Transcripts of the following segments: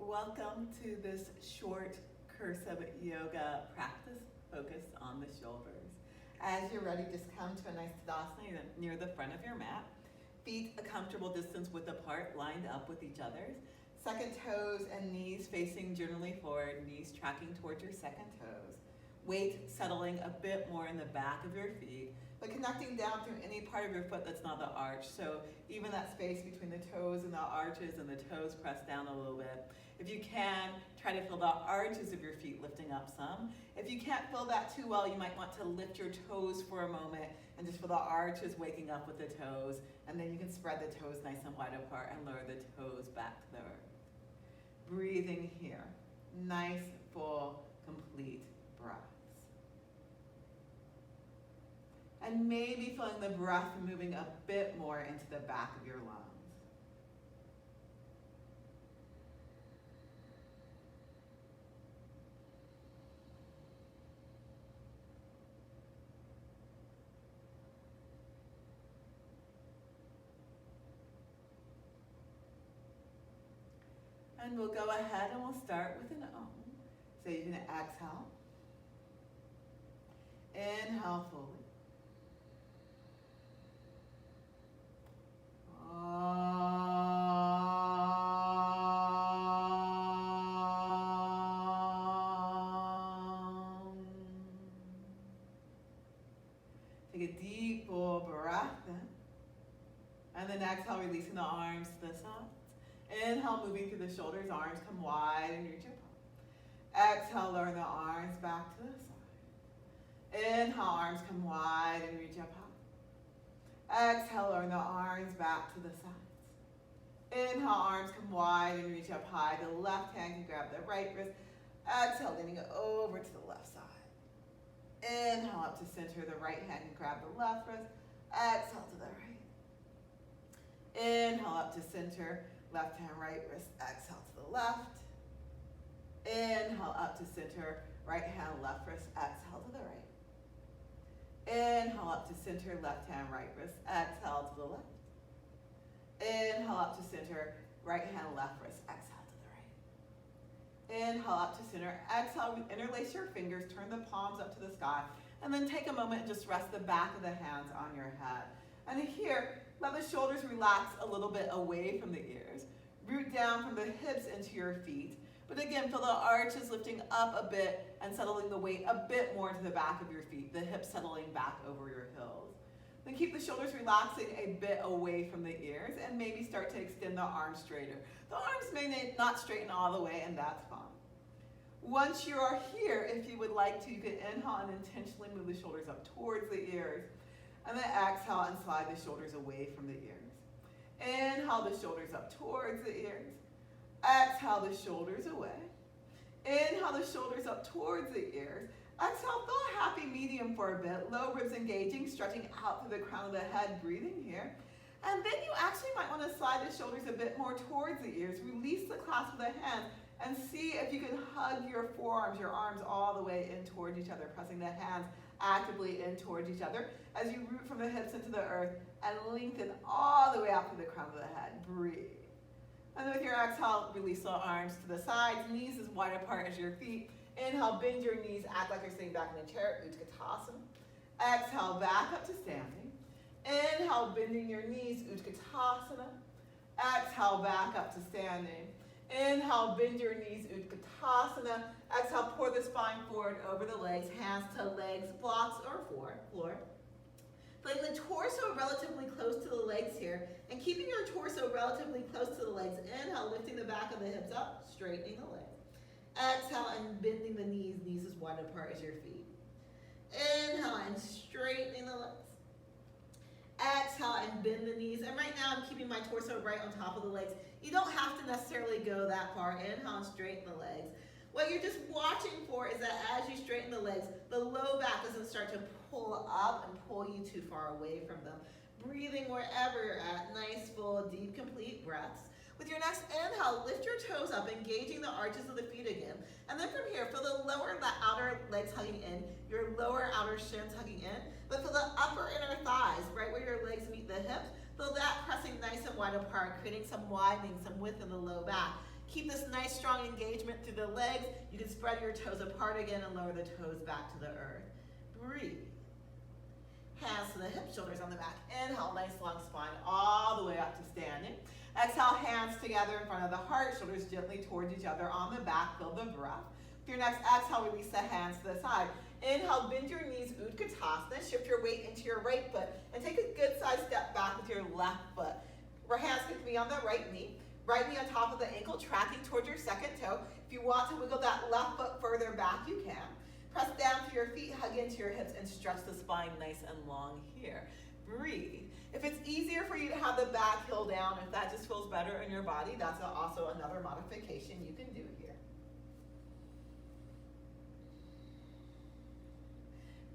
Welcome to this short cursive yoga practice focused on the shoulders. As you're ready, just come to a nice Tadasana near the front of your mat. Feet a comfortable distance width apart, lined up with each other's. Second toes and knees facing generally forward, knees tracking towards your second toes. Weight settling a bit more in the back of your feet, but connecting down through any part of your foot that's not the arch. So even that space between the toes and the arches and the toes pressed down a little bit. If you can, try to feel the arches of your feet lifting up some. If you can't feel that too well, you might want to lift your toes for a moment and just feel the arches waking up with the toes. And then you can spread the toes nice and wide apart and lower the toes back to the earth. Breathing here. Nice, full, complete breaths. And maybe feeling the breath moving a bit more into the back of your lungs. And we'll go ahead and we'll start with an Om. So you're going to exhale. Inhale fully. Take a deep full breath in. And then exhale, releasing the arms to the sides. Inhale, moving through the shoulders, arms come wide and reach up high. Exhale, lowering the arms back to the side. Inhale, arms come wide and reach up high. Exhale, lowering the arms back to the sides. Inhale, arms come wide and reach up high. The left hand can grab the right wrist. Exhale, leaning over to the left side. Inhale, up to center. The right hand can grab the left wrist. Exhale to the right. Inhale, up to center. Left hand, right wrist, exhale to the left. Inhale, up to center, right hand, left wrist, exhale to the right. Inhale, up to center, left hand, right wrist, exhale to the left. Inhale, up to center, right hand, left wrist, exhale to the right. Inhale, up to center, exhale, interlace your fingers, turn the palms up to the sky, and then take a moment and just rest the back of the hands on your head. And here, let the shoulders relax a little bit away from the ears. Root down from the hips into your feet. But again, feel the arches lifting up a bit and settling the weight a bit more into the back of your feet, the hips settling back over your heels. Then keep the shoulders relaxing a bit away from the ears and maybe start to extend the arms straighter. The arms may not straighten all the way, and that's fine. Once you are here, if you would like to, you can inhale and intentionally move the shoulders up towards the ears. And then exhale and slide the shoulders away from the ears. Inhale the shoulders up towards the ears. Exhale the shoulders away. Inhale the shoulders up towards the ears. Exhale, feel a happy medium for a bit. Low ribs engaging, stretching out through the crown of the head, breathing here. And then you actually might want to slide the shoulders a bit more towards the ears. Release the clasp of the hands and see if you can hug your forearms, your arms all the way in towards each other, pressing the hands actively in towards each other as you root from the hips into the earth and lengthen all the way out to the crown of the head. Breathe. And then with your exhale, release the arms to the sides, knees as wide apart as your feet. Inhale, bend your knees, act like you're sitting back in a chair, Utkatasana. Exhale, back up to standing. Inhale, bending your knees, Utkatasana. Exhale, back up to standing. Inhale, bend your knees, Utkatasana. Exhale, pour the spine forward over the legs, hands to legs, blocks or floor. Feeling the torso relatively close to the legs here, and keeping your torso relatively close to the legs. Inhale, lifting the back of the hips up, straightening the legs. Exhale and bending the knees as wide apart as your feet. Inhale and straightening the legs. Exhale and bend the knees. And right now I'm keeping my torso right on top of the legs. You don't have to necessarily go that far. Inhale and straighten the legs. What you're just watching for is that as you straighten the legs, the low back doesn't start to pull up and pull you too far away from them. Breathing wherever you're at. Nice, full, deep, complete breaths. With your next inhale, lift your toes up, engaging the arches of the feet again. And then from here, feel the lower outer legs hugging in, your lower outer shins hugging in, but feel the upper inner thighs, right where your legs meet the hips. Feel that pressing nice and wide apart, creating some widening, some width in the low back. Keep this nice strong engagement through the legs. You can spread your toes apart again and lower the toes back to the earth. Breathe. Hands to the hips, shoulders on the back. Inhale, nice long spine all the way up to standing. Exhale, hands together in front of the heart, shoulders gently towards each other on the back. Feel the breath. With your next exhale, release the hands to the side. Inhale, bend your knees, Utkatasana. Shift your weight into your right foot and take a good side step back with your left foot. Your hands can be on the right knee on top of the ankle, tracking towards your second toe. If you want to wiggle that left foot further back, you can. Press down to your feet, hug into your hips, and stretch the spine nice and long here. Breathe. If it's easier for you to have the back heel down, if that just feels better in your body, that's also another modification you can do here.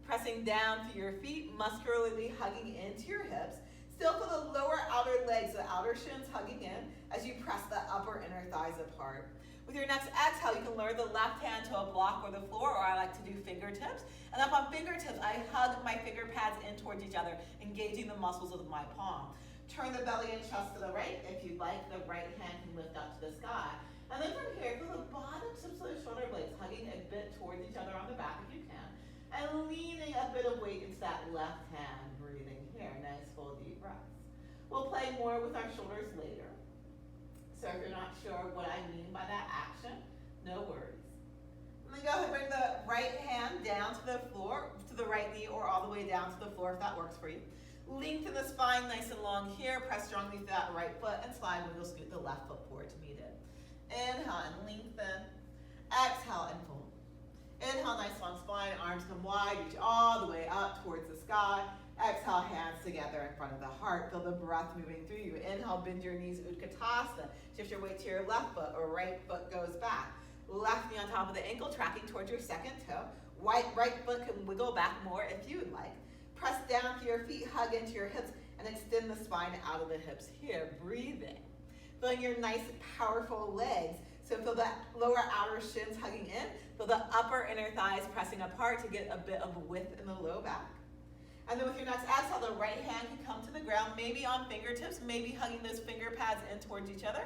Pressing down to your feet, muscularly hugging into your hips. Still feel the lower outer legs, the outer shins hugging in as you press the upper inner thighs apart. With your next exhale, you can lower the left hand to a block or the floor, or I like to do fingertips. And up on fingertips, I hug my finger pads in towards each other, engaging the muscles of my palm. Turn the belly and chest to the right. If you'd like, the right hand can lift up to the sky. And then from here, feel the bottom tips of the shoulder blades hugging a bit towards each other on the back if you can. And leaning a bit of weight into that left hand, breathing here. Nice full deep breaths. We'll play more with our shoulders later. So if you're not sure what I mean by that action, no worries. And then go ahead and bring the right hand down to the floor, to the right knee, or all the way down to the floor if that works for you. Lengthen the spine nice and long here. Press strongly through that right foot and slide wiggle, scoot the left foot forward to meet it. Inhale and lengthen. Exhale and fold. Inhale, nice long spine, arms come wide, reach all the way up towards the sky. Exhale, hands together in front of the heart. Feel the breath moving through you. Inhale, bend your knees, Utkatasana. Shift your weight to your left foot or right foot goes back. Left knee on top of the ankle, tracking towards your second toe. Right foot can wiggle back more if you would like. Press down to your feet, hug into your hips, and extend the spine out of the hips here. Breathing. Feeling your nice, powerful legs. So feel the lower outer shins hugging in. Feel the upper inner thighs pressing apart to get a bit of width in the low back. And then with your next exhale, the right hand can come to the ground, maybe on fingertips, maybe hugging those finger pads in towards each other.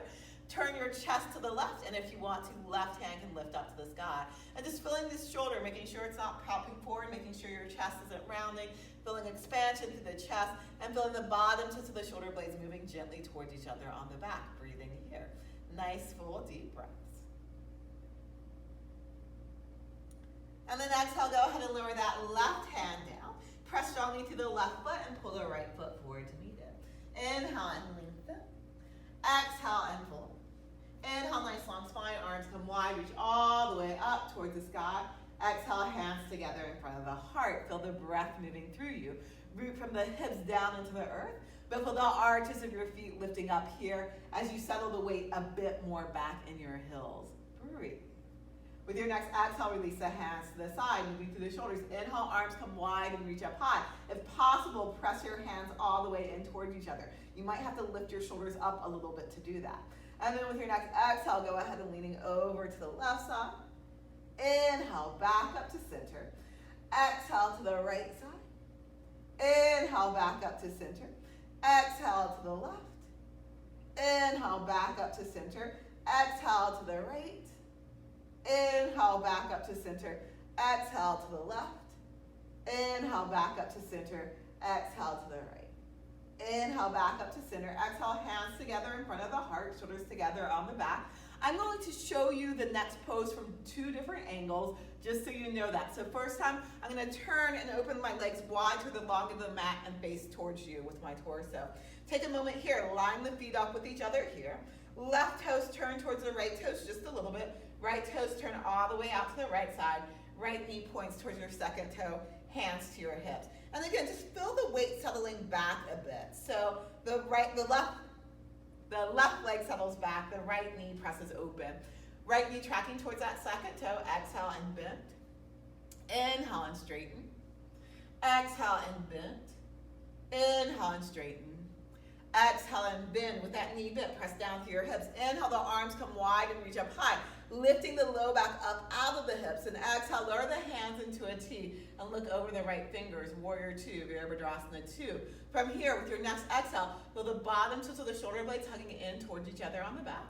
Turn your chest to the left, and if you want to, left hand can lift up to the sky. And just feeling this shoulder, making sure it's not popping forward, making sure your chest isn't rounding, feeling expansion through the chest, and feeling the bottom tips of the shoulder blades moving gently towards each other on the back. Breathing here. Nice, full, deep breaths. And then exhale, go ahead and lower that left hand down. Press strongly through the left foot and pull the right foot forward to meet it. Inhale and lengthen. Exhale and fold. Inhale, nice long spine, arms come wide, reach all the way up towards the sky. Exhale, hands together in front of the heart. Feel the breath moving through you. Root from the hips down into the earth, but feel the arches of your feet lifting up here as you settle the weight a bit more back in your heels. Breathe. With your next exhale, release the hands to the side, moving through the shoulders. Inhale, arms come wide and reach up high. If possible, press your hands all the way in towards each other. You might have to lift your shoulders up a little bit to do that. And then with your next exhale, go ahead and leaning over to the left side. Inhale, back up to center. Exhale to the right side. Inhale, back up to center. Exhale to the left. Inhale, back up to center. Exhale to the right. Inhale, back up to center. Exhale to the left. Inhale, back up to center. Exhale to the right. Inhale, back up to center. Exhale, hands together in front of the heart, shoulders together on the back. I'm going to show you the next pose from two different angles, just so you know that. So first time, I'm going to turn and open my legs wide to the long of the mat and face towards you with my torso. Take a moment here, line the feet up with each other here. Left toes turn towards the right toes just a little bit. Right toes turn all the way out to the right side. Right knee points towards your second toe, hands to your hips. And again, just feel the weight settling back a bit. So the left leg settles back, the right knee presses open. Right knee tracking towards that second toe, exhale and bend. Inhale and straighten. Exhale and bend. Inhale and straighten. Exhale and bend with that knee bent, press down through your hips. Inhale, the arms come wide and reach up high, lifting the low back up out of the hips. And exhale, lower the hands into a T and look over the right fingers, Warrior 2, Virabhadrasana 2. From here, with your next exhale, feel the bottom tips of the shoulder blades hugging in towards each other on the back.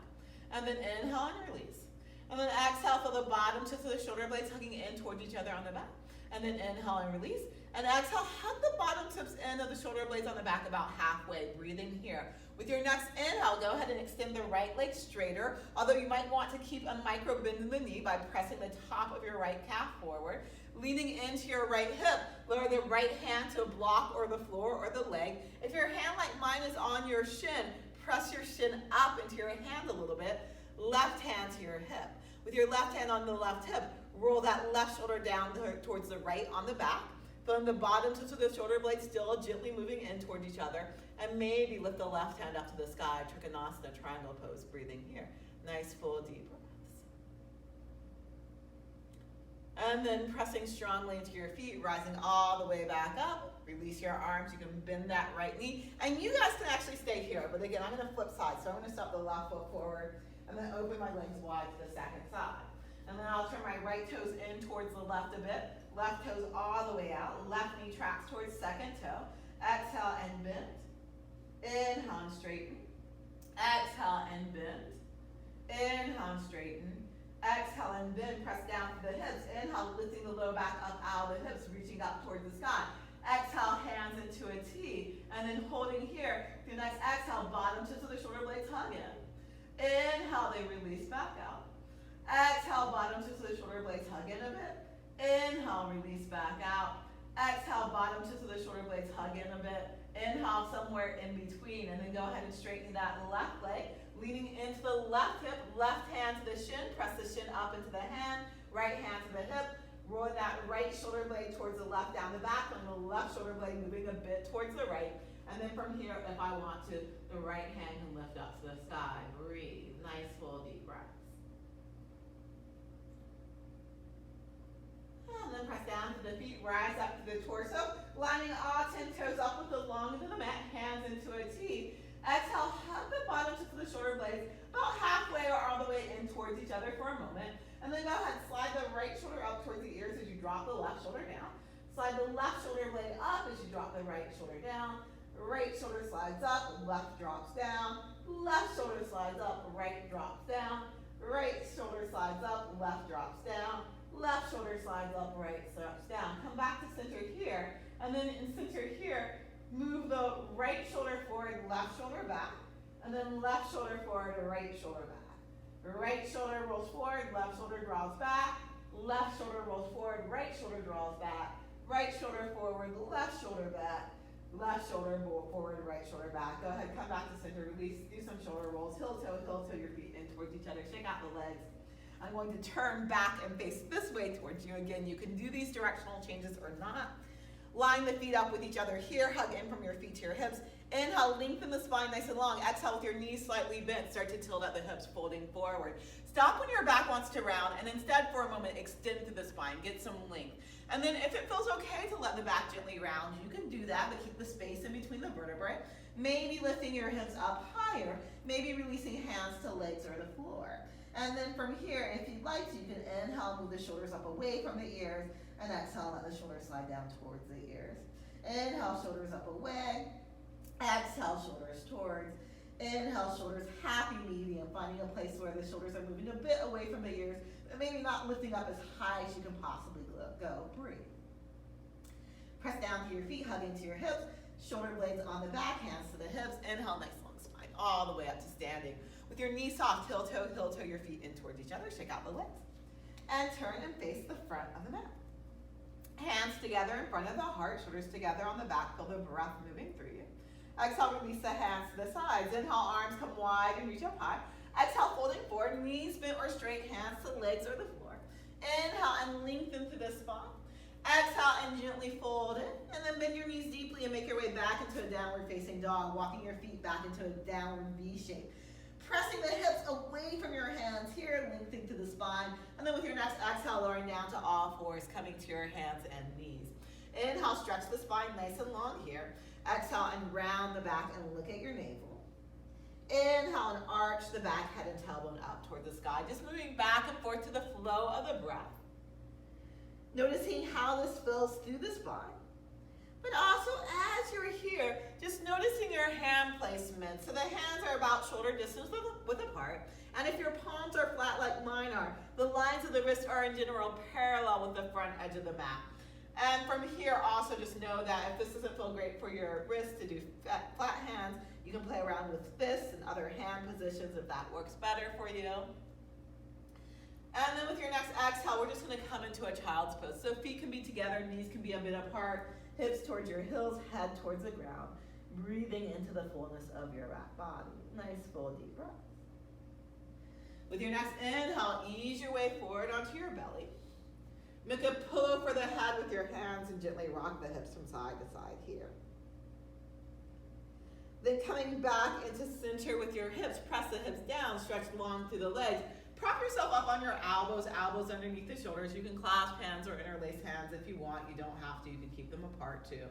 and then inhale and release. And then exhale, feel the bottom tips of the shoulder blades hugging in towards each other on the back. And then inhale and release. And exhale, hug the bottom tips in of the shoulder blades on the back about halfway, breathing here. With your next inhale, go ahead and extend the right leg straighter, although you might want to keep a micro bend in the knee by pressing the top of your right calf forward. Leaning into your right hip, lower the right hand to a block or the floor or the leg. If your hand like mine is on your shin, press your shin up into your hand a little bit. Left hand to your hip. With your left hand on the left hip, roll that left shoulder down towards the right on the back. Feeling the bottom tips of the shoulder blades still gently moving in towards each other. And maybe lift the left hand up to the sky, Trikonasana, triangle pose, breathing here. Nice full deep breaths. And then pressing strongly into your feet, rising all the way back up. Release your arms, you can bend that right knee. And you guys can actually stay here, but again, I'm gonna flip sides. So I'm gonna step the left foot forward and then open my legs wide to the second side. And then I'll turn my right toes in towards the left a bit. Left toes all the way out. Left knee tracks towards second toe. Exhale and bend. Inhale and straighten. Exhale and bend. Inhale and straighten. Exhale and bend. Press down to the hips. Inhale, lifting the low back up out of the hips, reaching up towards the sky. Exhale, hands into a T. And then holding here. The next exhale, bottom tips of the shoulder blades hug in. Inhale, they release back out. Exhale, bottom tips of the shoulder blades hug in a bit. Inhale, release back out. Exhale, bottom tips of the shoulder blades hug in a bit. Inhale, somewhere in between. And then go ahead and straighten that left leg. Leaning into the left hip, left hand to the shin. Press the shin up into the hand. Right hand to the hip. Rolling that right shoulder blade towards the left down the back. And the left shoulder blade moving a bit towards the right. And then from here, if I want to, the right hand can lift up to the sky. Breathe. Nice full deep breaths. And then press down to the feet, rise up to the torso, lining all 10 toes up with the long into the mat, hands into a T. Exhale, hug the bottom tips of the shoulder blades about halfway or all the way in towards each other for a moment. And then go ahead, slide the right shoulder up towards the ears as you drop the left shoulder down. Slide the left shoulder blade up as you drop the right shoulder down. Right shoulder slides up, left drops down. Left shoulder slides up, right drops down. Right shoulder slides up, left drops down. Left shoulder slides up, right drops down. Come back to center here, and then in center here, move the right shoulder forward, left shoulder back, and then left shoulder forward, right shoulder back. Right shoulder rolls forward, left shoulder draws back. Left shoulder rolls forward, right shoulder draws back. Right shoulder forward, left shoulder back. Left shoulder forward, right shoulder back. Go ahead, come back to center, release, do some shoulder rolls, heel toe, your feet in towards each other. Shake out the legs. I'm going to turn back and face this way towards you. Again, you can do these directional changes or not. Line the feet up with each other here. Hug in from your feet to your hips. Inhale, lengthen the spine nice and long. Exhale with your knees slightly bent. Start to tilt at the hips, folding forward. Stop when your back wants to round, and instead for a moment, extend through the spine. Get some length. And then if it feels okay to let the back gently round, you can do that, but keep the space in between the vertebrae. Maybe lifting your hips up higher. Maybe releasing hands to legs or the floor. And then from here, if you'd like to, you can inhale, move the shoulders up away from the ears, and exhale, let the shoulders slide down towards the ears. Inhale, shoulders up away. Exhale, shoulders towards. Inhale, shoulders happy medium, finding a place where the shoulders are moving a bit away from the ears, but maybe not lifting up as high as you can possibly go. Breathe. Press down to your feet, hug into your hips, shoulder blades on the back, hands to the hips. Inhale, nice long spine, all the way up to standing. With your knees soft, heel toe, your feet in towards each other. Shake out the legs. And turn and face the front of the mat. Hands together in front of the heart, shoulders together on the back. Feel the breath moving through you. Exhale, release the hands to the sides. Inhale, arms come wide and reach up high. Exhale, folding forward, knees bent or straight, hands to legs or the floor. Inhale and lengthen through the spine. Exhale and gently fold in. And then bend your knees deeply and make your way back into a downward facing dog, walking your feet back into a downward V shape. Pressing the hips away from your hands here, lengthening to the spine. And then with your next exhale, lowering down to all fours, coming to your hands and knees. Inhale, stretch the spine nice and long here. Exhale and round the back and look at your navel. Inhale and arch the back, head and tailbone up toward the sky. Just moving back and forth to the flow of the breath. Noticing how this fills through the spine. But also as you're here, just noticing your hand placement. So the hands are about shoulder distance width apart. And if your palms are flat like mine are, the lines of the wrist are in general parallel with the front edge of the mat. And from here also just know that if this doesn't feel great for your wrist to do flat hands, you can play around with fists and other hand positions if that works better for you. And then with your next exhale, we're just going to come into a child's pose. So feet can be together, knees can be a bit apart, hips towards your heels, head towards the ground. Breathing into the fullness of your back body. Nice full deep breath. With your next inhale, ease your way forward onto your belly. Make a pillow for the head with your hands and gently rock the hips from side to side here. Then coming back into center with your hips, press the hips down, stretch long through the legs. Prop yourself up on your elbows, elbows underneath the shoulders. You can clasp hands or interlace hands if you want. You don't have to. You can keep them apart too.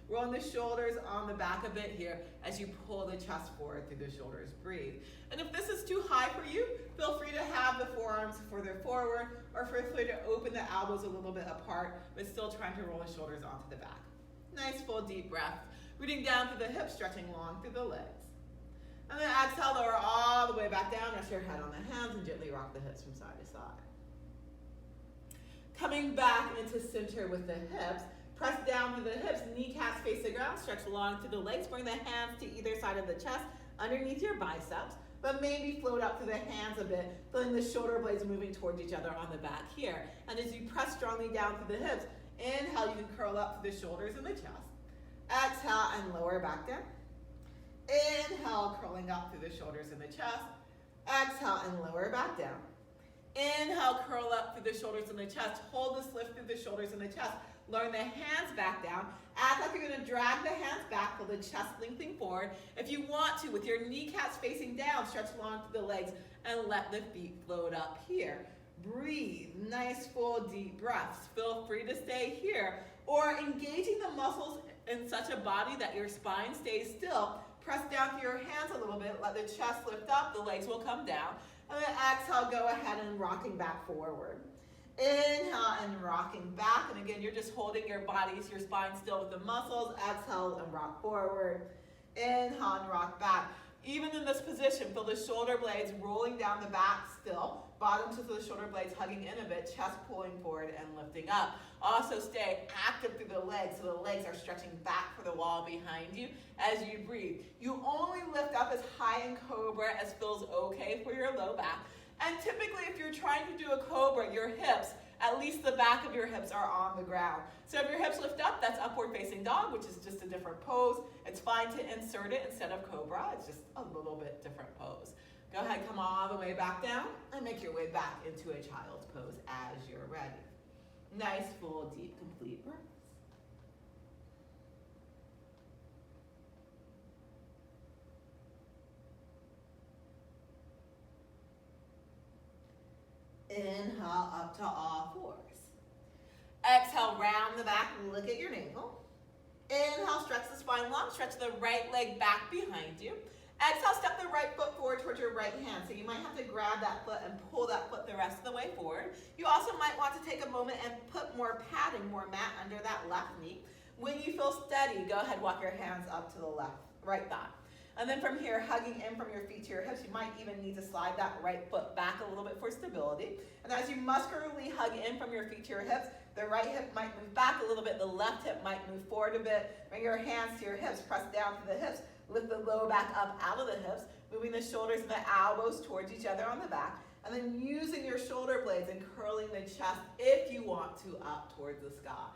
Rolling the shoulders on the back a bit here as you pull the chest forward through the shoulders. Breathe. And if this is too high for you, feel free to have the forearms further forward or feel free to open the elbows a little bit apart, but still trying to roll the shoulders onto the back. Nice full deep breath. Rooting down through the hips, stretching long through the legs. And then exhale, lower all the way back down. Rest your head on the hands and gently rock the hips from side to side. Coming back into center with the hips. Press down through the hips, kneecaps face the ground, stretch long through the legs. Bring the hands to either side of the chest, underneath your biceps, but maybe float up through the hands a bit, feeling the shoulder blades moving towards each other on the back here. And as you press strongly down through the hips, inhale, you can curl up through the shoulders and the chest. Exhale and lower back down. Inhale, curling up through the shoulders and the chest. Exhale and lower back down. Inhale, curl up through the shoulders and the chest. Hold this lift through the shoulders and the chest. Lowering the hands back down. Act like you're going to drag the hands back, feel the chest lengthening forward. If you want to, with your kneecaps facing down, stretch long through the legs and let the feet float up here. Breathe. Nice full deep breaths. Feel free to stay here or engaging the muscles in such a body that your spine stays still. Press down through your hands a little bit. Let the chest lift up. The legs will come down. And then exhale, go ahead and rocking back forward. Inhale and rocking back. And again, you're just holding your bodies, your spine still with the muscles. Exhale and rock forward. Inhale and rock back. Even in this position, feel the shoulder blades rolling down the back still. Bottom to the shoulder blades hugging in a bit, chest pulling forward and lifting up. Also stay active through the legs, so the legs are stretching back for the wall behind you as you breathe. You only lift up as high in cobra as feels okay for your low back. And typically if you're trying to do a cobra, your hips, at least the back of your hips are on the ground. So if your hips lift up, that's upward facing dog, which is just a different pose. It's fine to insert it instead of cobra. It's just a little bit different pose. Go ahead, come all the way back down and make your way back into a child's pose as you're ready. Nice, full, deep, complete breaths. Inhale up to all fours. Exhale, round the back, look at your navel. Inhale, stretch the spine long, stretch the right leg back behind you. Exhale, step the right foot forward towards your right hand. So you might have to grab that foot and pull that foot the rest of the way forward. You also might want to take a moment and put more padding, more mat under that left knee. When you feel steady, go ahead, walk your hands up to the right thigh. And then from here, hugging in from your feet to your hips, you might even need to slide that right foot back a little bit for stability. And as you muscularly hug in from your feet to your hips, the right hip might move back a little bit, the left hip might move forward a bit. Bring your hands to your hips, press down to the hips, lift the low back up out of the hips, moving the shoulders and the elbows towards each other on the back, and then using your shoulder blades and curling the chest if you want to up towards the sky.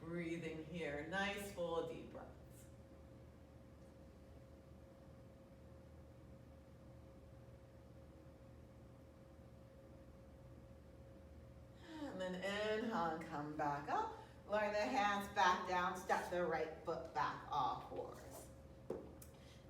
Breathing here, nice full deep breaths. And then inhale and come back up. Lowering the hands back down, step the right foot back all fours.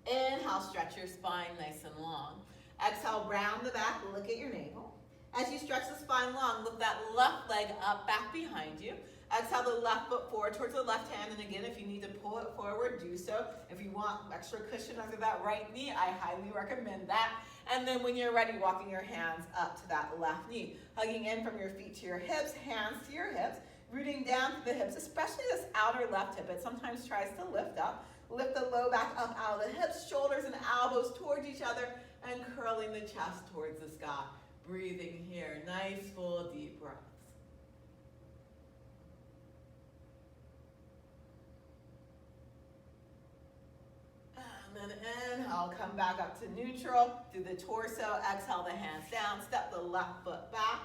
Inhale, stretch your spine nice and long. Exhale, round the back, look at your navel. As you stretch the spine long, lift that left leg up back behind you. Exhale the left foot forward towards the left hand, and again, if you need to pull it forward, do so. If you want extra cushion under that right knee, I highly recommend that. And then when you're ready, walking your hands up to that left knee. Hugging in from your feet to your hips, hands to your hips. rooting down through the hips, especially this outer left hip. It sometimes tries to lift up. Lift the low back up out of the hips, shoulders and elbows towards each other, and curling the chest towards the sky. Breathing here, nice full deep breaths. And then inhale, come back up to neutral, through the torso, exhale the hands down, step the left foot back,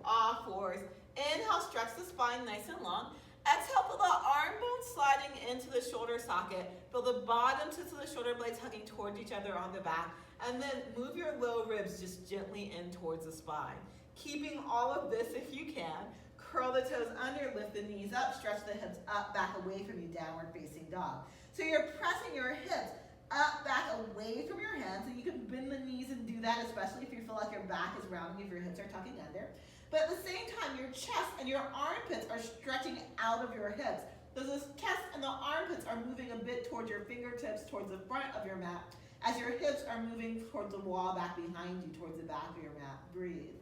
off fours. Inhale, stretch the spine nice and long. Exhale, feel the arm bones sliding into the shoulder socket. Feel the bottom tips of the shoulder blades hugging towards each other on the back. And then move your low ribs just gently in towards the spine. Keeping all of this if you can. Curl the toes under, lift the knees up, stretch the hips up, back away from you, downward facing dog. So you're pressing your hips up, back, away from your hands. And you can bend the knees and do that, especially if you feel like your back is rounding, if your hips are tucking under. But at the same time, your chest and your armpits are stretching out of your hips. So the chest and the armpits are moving a bit towards your fingertips, towards the front of your mat, as your hips are moving towards the wall back behind you, towards the back of your mat. Breathe.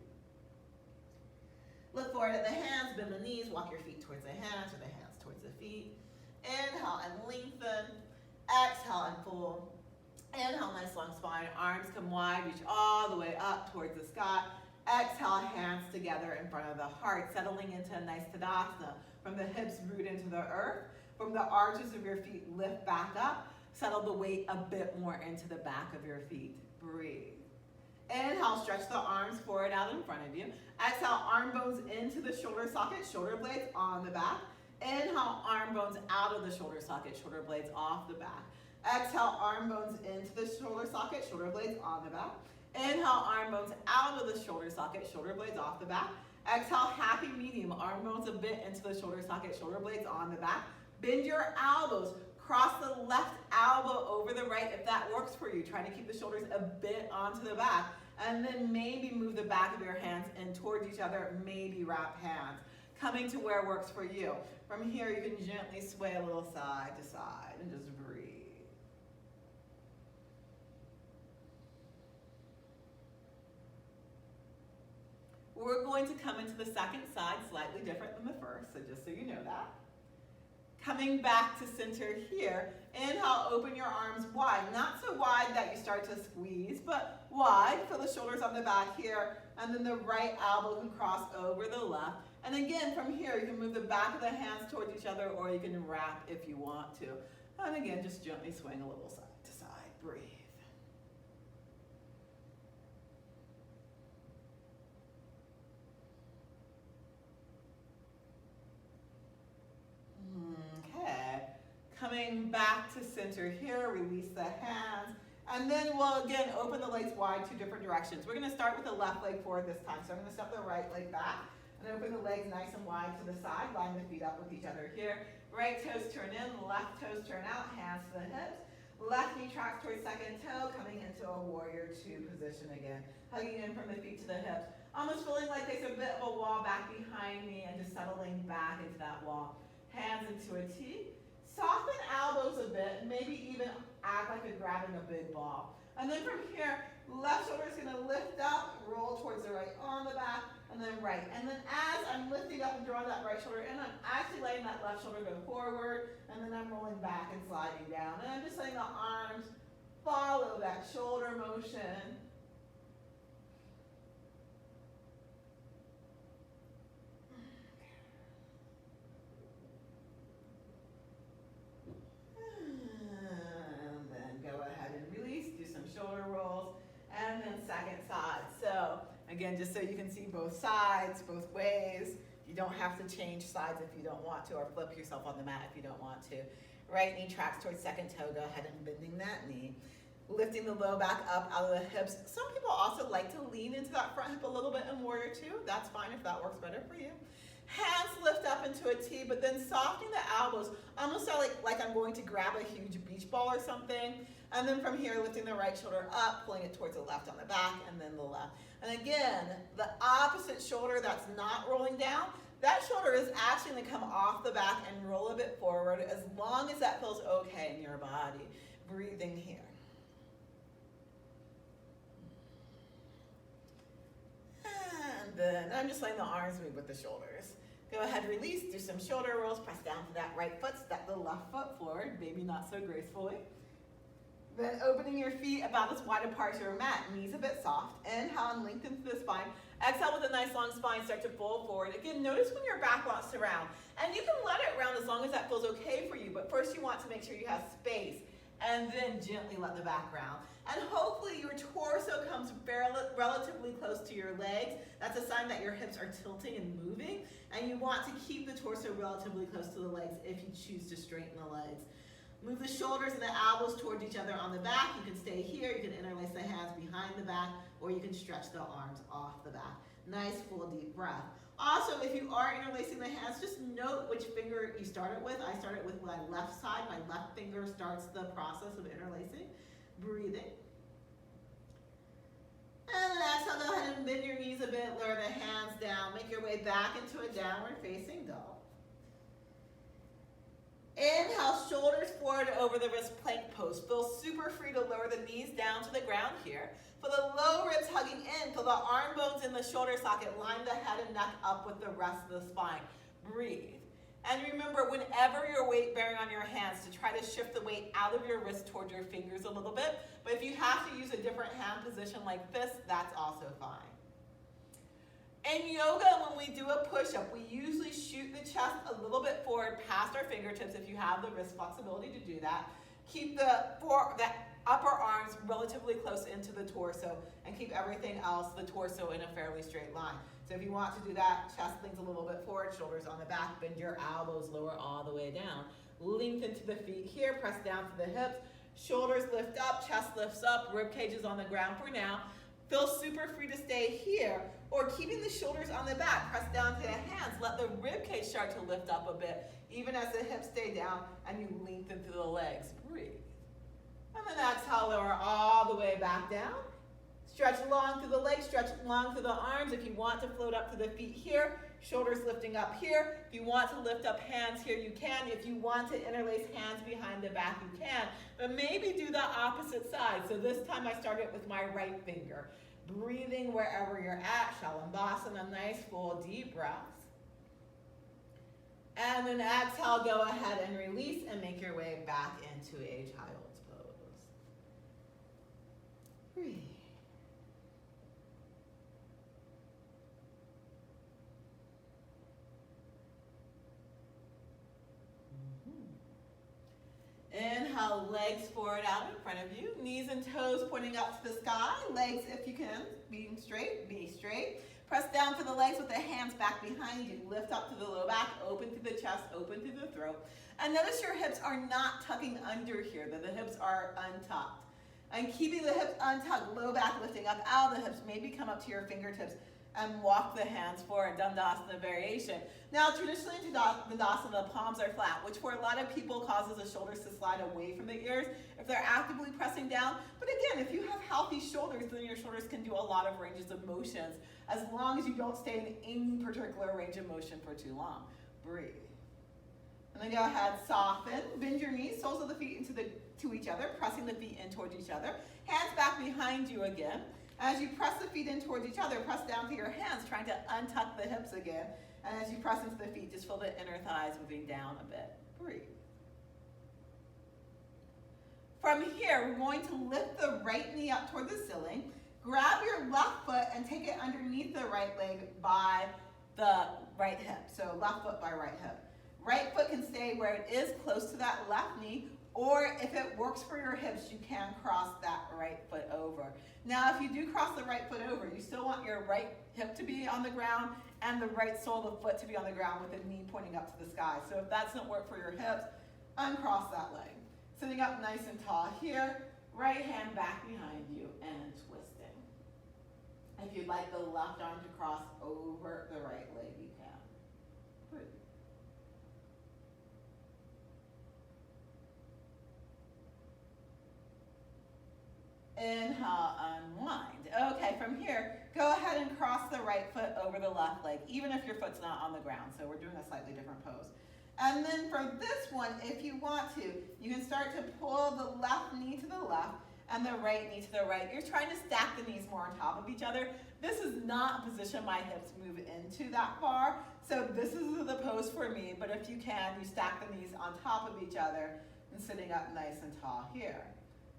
Look forward at the hands, bend the knees, walk your feet towards the hands or the hands towards the feet. Inhale and lengthen. Exhale and fold. Inhale, nice long spine. Arms come wide, reach all the way up towards the sky. Exhale, hands together in front of the heart, settling into a nice Tadasana. From the hips, root into the earth. From the arches of your feet, lift back up. Settle the weight a bit more into the back of your feet. Breathe. Inhale, stretch the arms forward out in front of you. Exhale, arm bones into the shoulder socket, shoulder blades on the back. Inhale, arm bones out of the shoulder socket, shoulder blades off the back. Exhale, arm bones into the shoulder socket, shoulder blades on the back. Inhale, arm bones out of the shoulder socket, shoulder blades off the back. Exhale, happy medium, arm bones a bit into the shoulder socket, shoulder blades on the back. Bend your elbows, cross the left elbow over the right if that works for you. Trying to keep the shoulders a bit onto the back. And then maybe move the back of your hands in towards each other, maybe wrap hands. Coming to where works for you. From here, you can gently sway a little side to side and just breathe. We're going to come into the second side slightly different than the first, so just so you know that. Coming back to center here, inhale, open your arms wide. Not so wide that you start to squeeze, but wide. Feel the shoulders on the back here, and then the right elbow can cross over the left. And again, from here, you can move the back of the hands towards each other, or you can wrap if you want to. And again, just gently swing a little side to side. Breathe. Okay, coming back to center here, release the hands, and then we'll again open the legs wide, two different directions. We're going to start with the left leg forward this time, so I'm going to step the right leg back and open the legs nice and wide to the side, line the feet up with each other here. Right toes turn in, left toes turn out, hands to the hips. Left knee tracks towards second toe, coming into a warrior two position again. Hugging in from the feet to the hips. Almost feeling like there's a bit of a wall back behind me and just settling back into that wall. Hands into a T. Soften elbows a bit, maybe even act like you're grabbing a big ball. And then from here, left shoulder is going to lift up, roll towards the right on the back, and then right. And then as I'm lifting up and drawing that right shoulder in, I'm actually letting that left shoulder go forward, and then I'm rolling back and sliding down. And I'm just letting the arms follow that shoulder motion. Shoulder rolls, and then second side. So again, just so you can see both sides, both ways. You don't have to change sides if you don't want to, or flip yourself on the mat if you don't want to. Right knee tracks towards second toe. Go ahead and bending that knee. Lifting the low back up out of the hips. Some people also like to lean into that front hip a little bit in warrior two. That's fine if that works better for you. Hands lift up into a T, but then softening the elbows, almost like I'm going to grab a huge beach ball or something. And then from here, lifting the right shoulder up, pulling it towards the left on the back, and then the left. And again, the opposite shoulder that's not rolling down, that shoulder is actually going to come off the back and roll a bit forward as long as that feels okay in your body. Breathing here. And then I'm just letting the arms move with the shoulders. Go ahead, release, do some shoulder rolls, press down to that right foot, step the left foot forward, maybe not so gracefully. Then opening your feet about as wide apart as your mat, knees a bit soft. Inhale and lengthen through the spine. Exhale with a nice long spine, start to fold forward. Again, notice when your back wants to round. And you can let it round as long as that feels okay for you, but first you want to make sure you have space, and then gently let the back round. And hopefully your torso comes relatively close to your legs. That's a sign that your hips are tilting and moving, and you want to keep the torso relatively close to the legs if you choose to straighten the legs. Move the shoulders and the elbows towards each other on the back. You can stay here, you can interlace the hands behind the back, or you can stretch the arms off the back. Nice full deep breath. Also, if you are interlacing the hands, just note which finger you started with. I started with my left side. My left finger starts the process of interlacing. Breathing. And then exhale, go ahead and bend your knees a bit, lower the hands down. Make your way back into a downward facing dog. Inhale, shoulders forward over the wrist plank pose. Feel super free to lower the knees down to the ground here. For the low ribs hugging in, feel the arm bones in the shoulder socket. Line the head and neck up with the rest of the spine. Breathe. And remember, whenever you're weight bearing on your hands, to try to shift the weight out of your wrist towards your fingers a little bit. But if you have to use a different hand position like this, that's also fine. In yoga, when we do a push-up, we usually shoot the chest a little bit forward past our fingertips if you have the wrist flexibility to do that. Keep the upper arms relatively close into the torso, and keep everything else, the torso, in a fairly straight line. So if you want to do that, chest leans a little bit forward, shoulders on the back, bend your elbows lower all the way down. Lengthen to the feet here, press down to the hips, shoulders lift up, chest lifts up, rib cage is on the ground for now. Feel super free to stay here, or keeping the shoulders on the back, press down to the hands, let the rib cage start to lift up a bit, even as the hips stay down and you lengthen through the legs. Breathe. And then exhale, lower all the way back down. Stretch long through the legs, stretch long through the arms. If you want to float up to the feet here, shoulders lifting up here. If you want to lift up hands here, you can. If you want to interlace hands behind the back, you can. But maybe do the opposite side. So this time I started with my right finger. Breathing wherever you're at. Shalabhasana, nice full deep breaths. And then exhale, go ahead and release and make your way back into a child's pose. Breathe. Inhale, legs forward out in front of you. Knees and toes pointing up to the sky. Legs, if you can, being straight, be straight. Press down for the legs with the hands back behind you. Lift up to the low back, open through the chest, open through the throat. And notice your hips are not tucking under here, that the hips are untucked. And keeping the hips untucked, low back lifting up out of the hips. Maybe come up to your fingertips and walk the hands forward, Dandasana variation. Now, traditionally in Dandasana, the palms are flat, which for a lot of people causes the shoulders to slide away from the ears if they're actively pressing down. But again, if you have healthy shoulders, then your shoulders can do a lot of ranges of motions, as long as you don't stay in any particular range of motion for too long. Breathe. And then go ahead, soften, bend your knees, soles of the feet to each other, pressing the feet in towards each other. Hands back behind you again. As you press the feet in towards each other, press down to your hands, trying to untuck the hips again. And as you press into the feet, just feel the inner thighs moving down a bit. Breathe. From here, we're going to lift the right knee up toward the ceiling. Grab your left foot and take it underneath the right leg by the right hip. So left foot by right hip. Right foot can stay where it is, close to that left knee, or if it works for your hips, you can cross that right foot over. Now, if you do cross the right foot over, you still want your right hip to be on the ground and the right sole of the foot to be on the ground with the knee pointing up to the sky. So if that doesn't work for your hips, uncross that leg. Sitting up nice and tall here, right hand back behind you and twisting. If you'd like the left arm to cross over the right leg, you can. Breathe. Inhale, unwind. Okay, from here, go ahead and cross the right foot over the left leg, even if your foot's not on the ground. So we're doing a slightly different pose. And then for this one, if you want to, you can start to pull the left knee to the left and the right knee to the right. You're trying to stack the knees more on top of each other. This is not a position my hips move into that far, so this is the pose for me, but if you can, you stack the knees on top of each other and sitting up nice and tall here.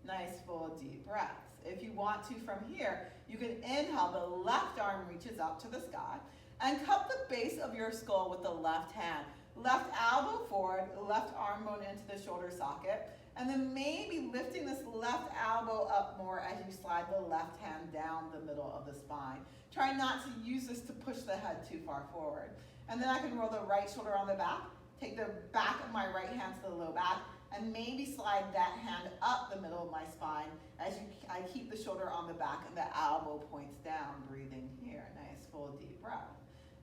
Nice full deep breaths. If you want to from here, you can inhale, the left arm reaches up to the sky, and cup the base of your skull with the left hand. Left elbow forward, left arm bone into the shoulder socket, and then maybe lifting this left elbow up more as you slide the left hand down the middle of the spine. Try not to use this to push the head too far forward. And then I can roll the right shoulder on the back, take the back of my right hand to the low back, and maybe slide that hand up the middle of my spine as I keep the shoulder on the back and the elbow points down, breathing here. Nice full deep breath.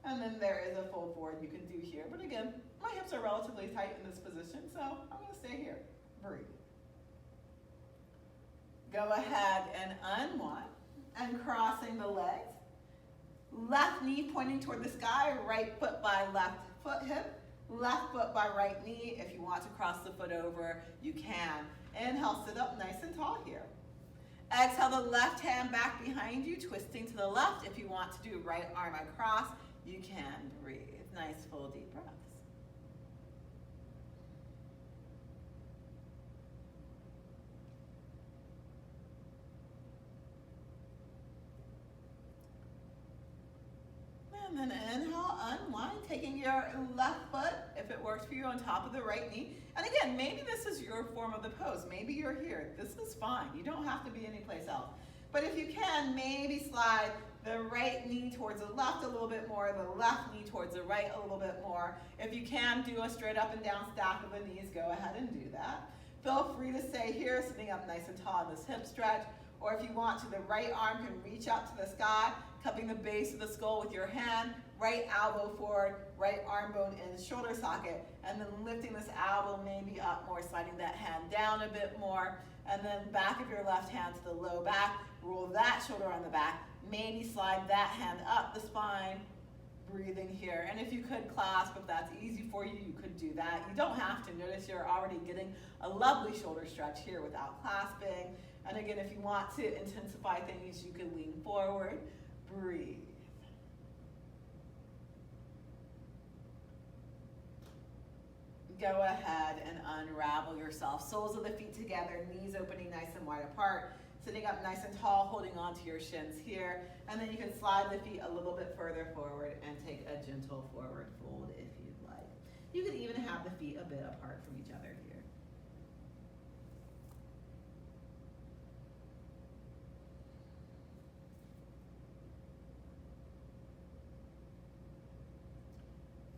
And then there is a fold forward you can do here. But again, my hips are relatively tight in this position, so I'm going to stay here. Breathe. Go ahead and unwind and crossing the legs. Left knee pointing toward the sky, right foot by left foot hip, left foot by right knee. If you want to cross the foot over, you can. Inhale, sit up nice and tall here. Exhale, the left hand back behind you, twisting to the left. If you want to do right arm across, you can. Breathe. Nice full deep breaths. And then inhale, unwind, taking your left foot, if it works for you, on top of the right knee. And again, maybe this is your form of the pose. Maybe you're here. This is fine. You don't have to be anyplace else. But if you can, maybe slide the right knee towards the left a little bit more, the left knee towards the right a little bit more. If you can do a straight up and down stack of the knees, go ahead and do that. Feel free to stay here, sitting up nice and tall in this hip stretch. Or if you want to, the right arm can reach up to the sky, cupping the base of the skull with your hand, right elbow forward, right arm bone in the shoulder socket, and then lifting this elbow maybe up more, sliding that hand down a bit more, and then back of your left hand to the low back, roll that shoulder on the back, maybe slide that hand up the spine, breathing here. And if you could clasp, if that's easy for you, you could do that. You don't have to. Notice you're already getting a lovely shoulder stretch here without clasping. And again, if you want to intensify things, you can lean forward, breathe. Go ahead and unravel yourself. Soles of the feet together, knees opening nice and wide apart. Sitting up nice and tall, holding onto your shins here. And then you can slide the feet a little bit further forward and take a gentle forward fold if you'd like. You could even have the feet a bit apart from each other here.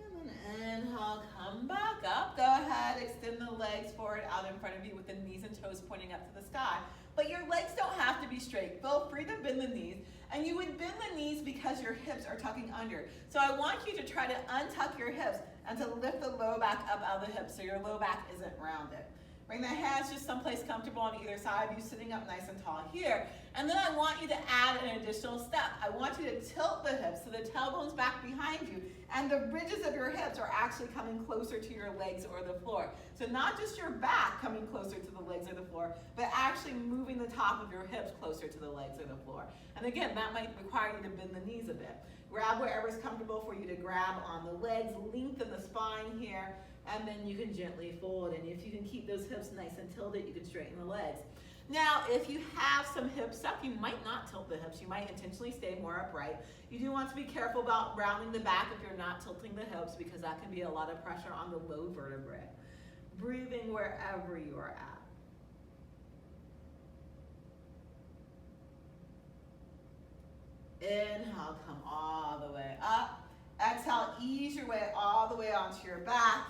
And then inhale, come back up. Go ahead, extend the legs forward out in front of you with the knees and toes pointing up to the sky. But your legs don't have to be straight. Feel free to bend the knees. And you would bend the knees because your hips are tucking under. So I want you to try to untuck your hips and to lift the low back up out of the hips so your low back isn't rounded. Bring the hands just someplace comfortable on either side of you, sitting up nice and tall here. And then I want you to add an additional step. I want you to tilt the hips so the tailbone's back behind you and the ridges of your hips are actually coming closer to your legs or the floor. So not just your back coming closer to the legs or the floor, but actually moving the top of your hips closer to the legs or the floor. And again, that might require you to bend the knees a bit. Grab wherever's comfortable for you to grab on the legs, lengthen the spine here, and then you can gently fold. And if you can keep those hips nice and tilted, you can straighten the legs. Now, if you have some hip stuff, you might not tilt the hips. You might intentionally stay more upright. You do want to be careful about rounding the back if you're not tilting the hips because that can be a lot of pressure on the low vertebrae. Breathing wherever you are at. Inhale, come all the way up. Exhale, ease your way all the way onto your back.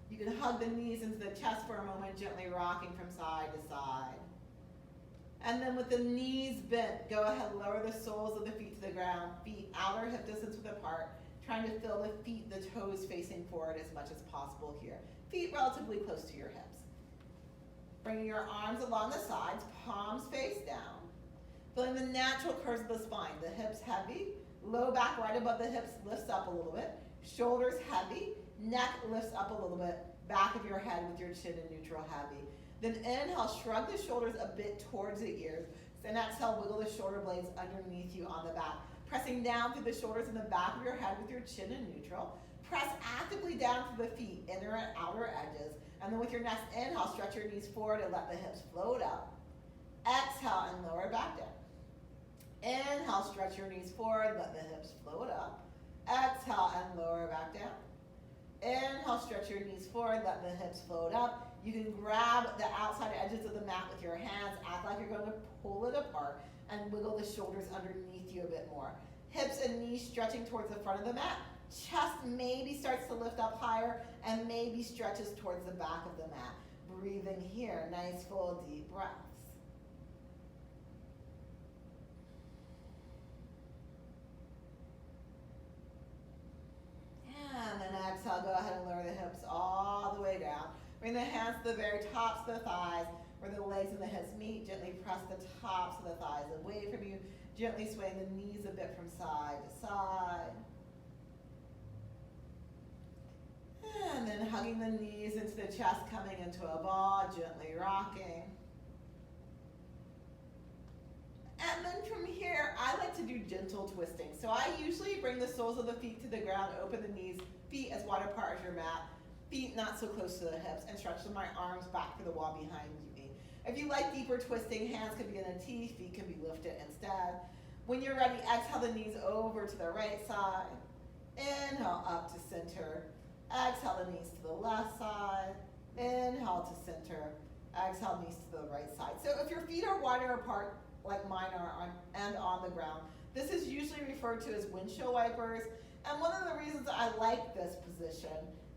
You can hug the knees into the chest for a moment, gently rocking from side to side. And then with the knees bent, go ahead, lower the soles of the feet to the ground, feet outer hip distance width apart, trying to feel the feet, the toes facing forward as much as possible here. Feet relatively close to your hips. Bringing your arms along the sides, palms face down. Feeling the natural curves of the spine, the hips heavy, low back right above the hips lifts up a little bit, shoulders heavy, neck lifts up a little bit, back of your head with your chin and neutral heavy. Then inhale, shrug the shoulders a bit towards the ears. Then exhale, wiggle the shoulder blades underneath you on the back. Pressing down through the shoulders and the back of your head with your chin in neutral. Press actively down through the feet, inner and outer edges. And then with your next inhale, stretch your knees forward and let the hips float up. Exhale and lower back down. Inhale, stretch your knees forward, let the hips float up. Exhale and lower back down. Inhale, stretch your knees forward, let the hips float up. You can grab the outside edges of the mat with your hands, act like you're going to pull it apart, and wiggle the shoulders underneath you a bit more. Hips and knees stretching towards the front of the mat. Chest maybe starts to lift up higher and maybe stretches towards the back of the mat. Breathing here, nice full deep breaths. And then exhale, go ahead and lower the hips all the way down. Bring the hands to the very tops of the thighs where the legs and the hips meet. Gently press the tops of the thighs away from you. Gently swaying the knees a bit from side to side. And then hugging the knees into the chest, coming into a ball, gently rocking. And then from here, I like to do gentle twisting. So I usually bring the soles of the feet to the ground, open the knees, feet as wide apart as your mat, feet not so close to the hips, and stretch my arms back to the wall behind me. If you like deeper twisting, hands can be in a T, feet can be lifted instead. When you're ready, exhale the knees over to the right side. Inhale up to center. Exhale the knees to the left side. Inhale to center. Exhale knees to the right side. So if your feet are wider apart, like mine are, and on the ground, this is usually referred to as windshield wipers. And one of the reasons I like this position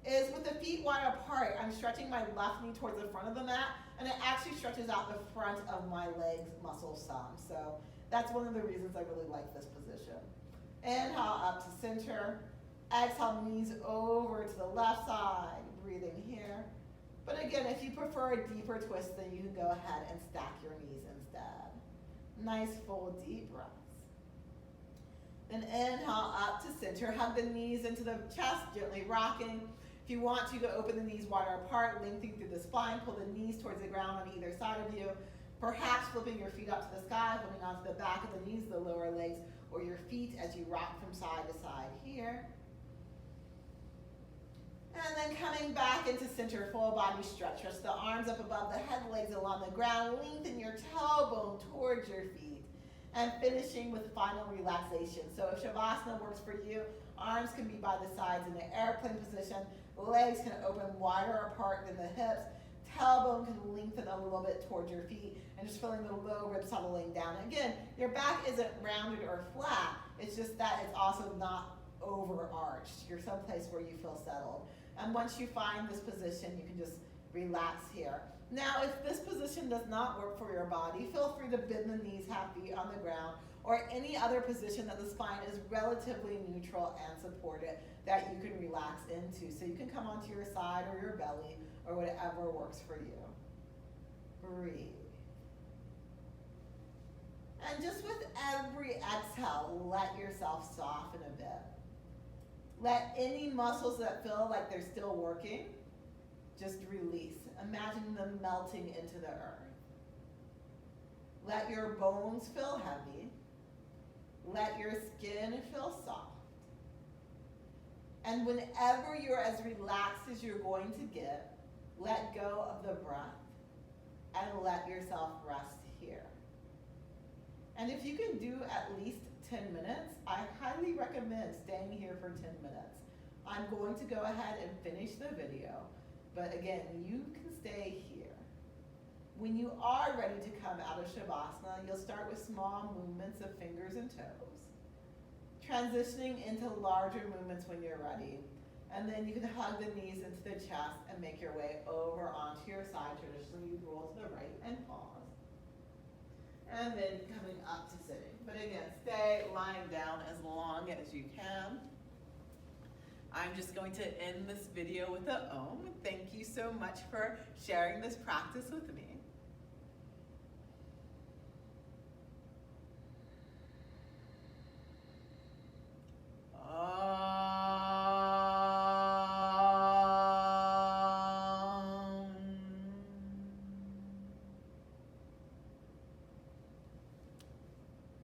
is with the feet wide apart, I'm stretching my left knee towards the front of the mat, and it actually stretches out the front of my legs muscle some. So that's one of the reasons I really like this position. Inhale up to center. Exhale, knees over to the left side, breathing here. But again, if you prefer a deeper twist, then you can go ahead and stack your knees instead. Nice full deep breaths. Then inhale up to center. Hug the knees into the chest, gently rocking. If you want to, go open the knees wider apart, lengthening through the spine. Pull the knees towards the ground on either side of you. Perhaps flipping your feet up to the sky, holding onto the back of the knees, the lower legs, or your feet as you rock from side to side here. And then coming back into center, full body stretch. Rest the arms up above the head, legs along the ground. Lengthen your tailbone towards your feet. And finishing with final relaxation. So if Shavasana works for you, arms can be by the sides in the airplane position. Legs can open wider apart than the hips. Tailbone can lengthen a little bit towards your feet. And just feeling the low ribs settling down. Again, your back isn't rounded or flat. It's just that it's also not overarched. You're someplace where you feel settled. And once you find this position, you can just relax here. Now, if this position does not work for your body, feel free to bend the knees, have feet on the ground, or any other position that the spine is relatively neutral and supported that you can relax into. So you can come onto your side or your belly or whatever works for you. Breathe. And just with every exhale, let yourself soften a bit. Let any muscles that feel like they're still working, just release. Imagine them melting into the earth. Let your bones feel heavy. Let your skin feel soft. And whenever you're as relaxed as you're going to get, let go of the breath and let yourself rest here. And if you can do at least 10 minutes, I highly recommend staying here for 10 minutes. I'm going to go ahead and finish the video, but again, you can stay here. When you are ready to come out of Shavasana, you'll start with small movements of fingers and toes, transitioning into larger movements when you're ready. And then you can hug the knees into the chest and make your way over onto your side. Traditionally, you roll to the right and pause. And then coming up to sitting. But again, stay lying down as long as you can. I'm just going to end this video with a Om. Thank you so much for sharing this practice with me.